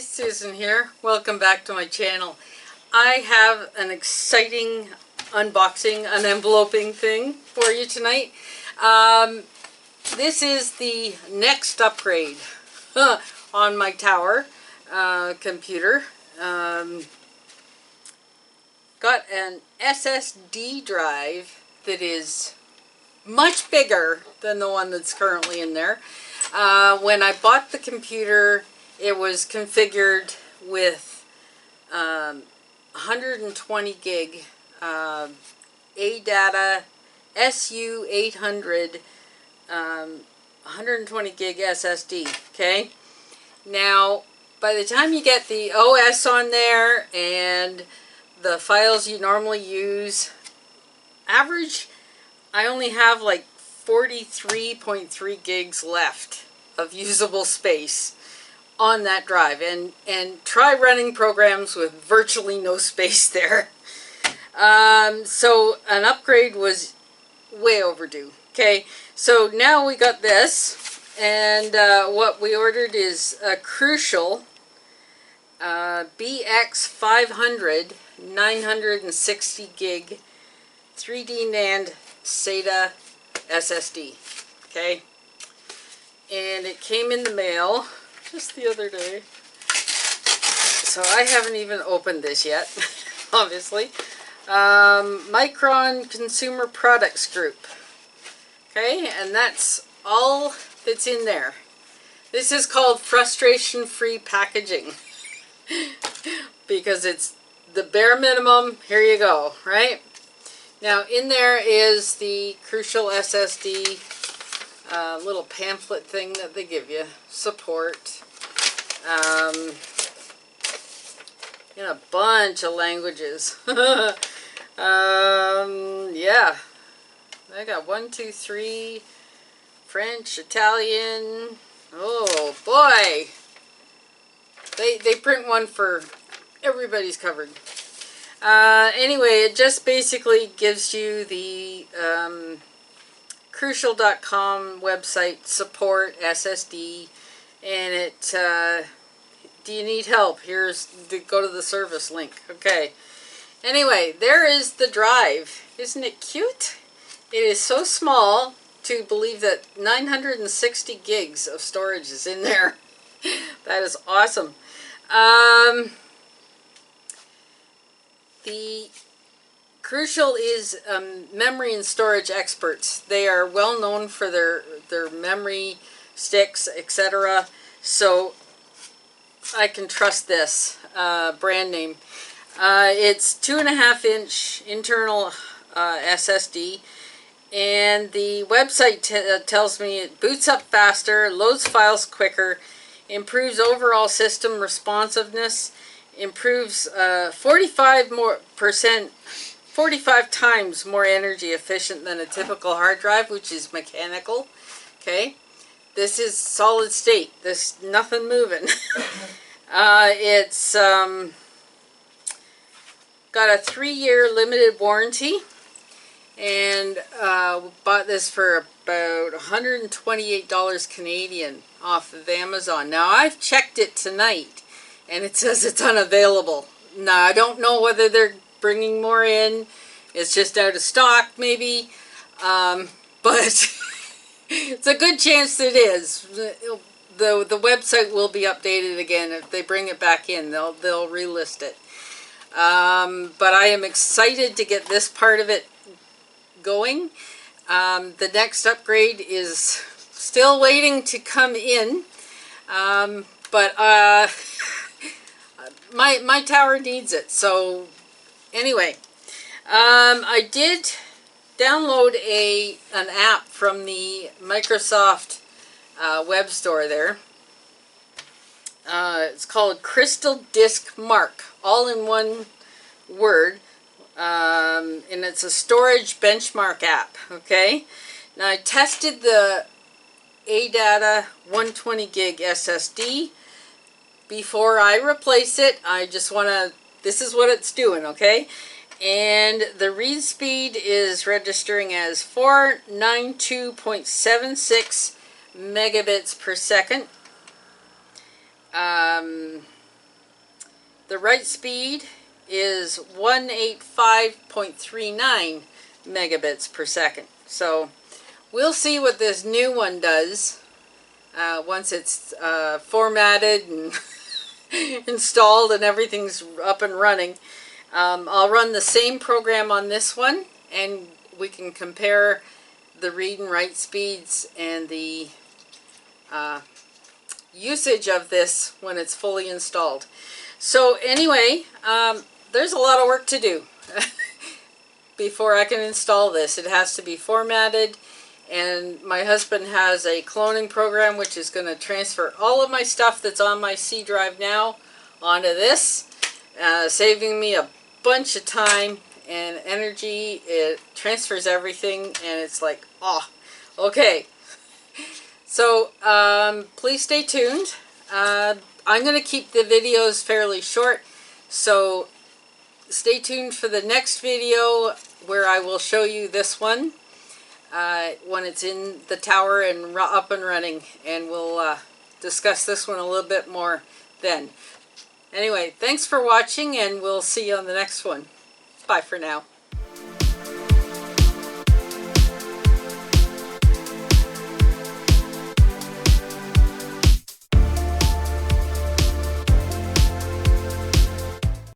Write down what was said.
guys, Susan here. Welcome back to my channel. I have an exciting unboxing, unenveloping thing for you tonight. This is the next upgrade on my tower computer. Got an SSD drive that is much bigger than the one that's currently in there. When I bought the computer, it was configured with 120 gig ADATA SU800 120 gig SSD. Okay, now by the time you get the OS on there and the files you normally use, average, I only have like 43.3 gigs left of usable space on that drive, and try running programs with virtually no space there. So an upgrade was way overdue. Okay, so now we got this, and what we ordered is a Crucial BX500 960 gig 3D NAND SATA SSD. Okay, and it came in the mail just the other day, so I haven't even opened this yet. Obviously. Micron Consumer Products Group. Okay, and that's all that's in there. This is called frustration-free packaging because it's the bare minimum. Here you go, right? Now in there is the Crucial SSD little pamphlet thing that they give you, support, in a bunch of languages. Yeah, I got 1, 2, 3, French, Italian. Oh boy, they print one for everybody's covered. Anyway, it just basically gives you the Crucial.com website support SSD, and it do you need help? Here's go to the service link. Okay. Anyway, there is the drive. Isn't it cute? It is so small to believe that 960 gigs of storage is in there. That is awesome. The Crucial is memory and storage experts. They are well known for their memory sticks, etc. So I can trust this brand name. It's 2.5-inch internal SSD, and the website tells me it boots up faster, loads files quicker, improves overall system responsiveness, improves 45 times more energy efficient than a typical hard drive, which is mechanical. Okay, this is solid state. There's nothing moving. It's got a 3-year limited warranty, and bought this for about $128 Canadian off of Amazon. Now I've checked it tonight, and it says it's unavailable. Now I don't know whether they're bringing more in. It's just out of stock, maybe, but it's a good chance it is. The website will be updated again. If they bring it back in, they'll relist it. But I am excited to get this part of it going. The next upgrade is still waiting to come in, but my tower needs it. So anyway, I did download an app from the Microsoft web store there. It's called Crystal Disk Mark, all in one word, and it's a storage benchmark app. Okay, now I tested the ADATA 120 gig SSD. Before I replace it, I just want to, this is what it's doing, okay? And the read speed is registering as 492.76 megabits per second. The write speed is 185.39 megabits per second. So we'll see what this new one does once it's formatted and installed and everything's up and running. I'll run the same program on this one, and we can compare the read and write speeds and the usage of this when it's fully installed. So anyway, there's a lot of work to do before I can install this. It has to be formatted, and my husband has a cloning program which is going to transfer all of my stuff that's on my C drive now onto this, saving me a bunch of time and energy. It transfers everything, and it's like, oh, okay. So please stay tuned. I'm going to keep the videos fairly short, so stay tuned for the next video where I will show you this one when it's in the tower and up and running, and we'll discuss this one a little bit more then. Anyway, thanks for watching, and we'll see you on the next one. Bye for now.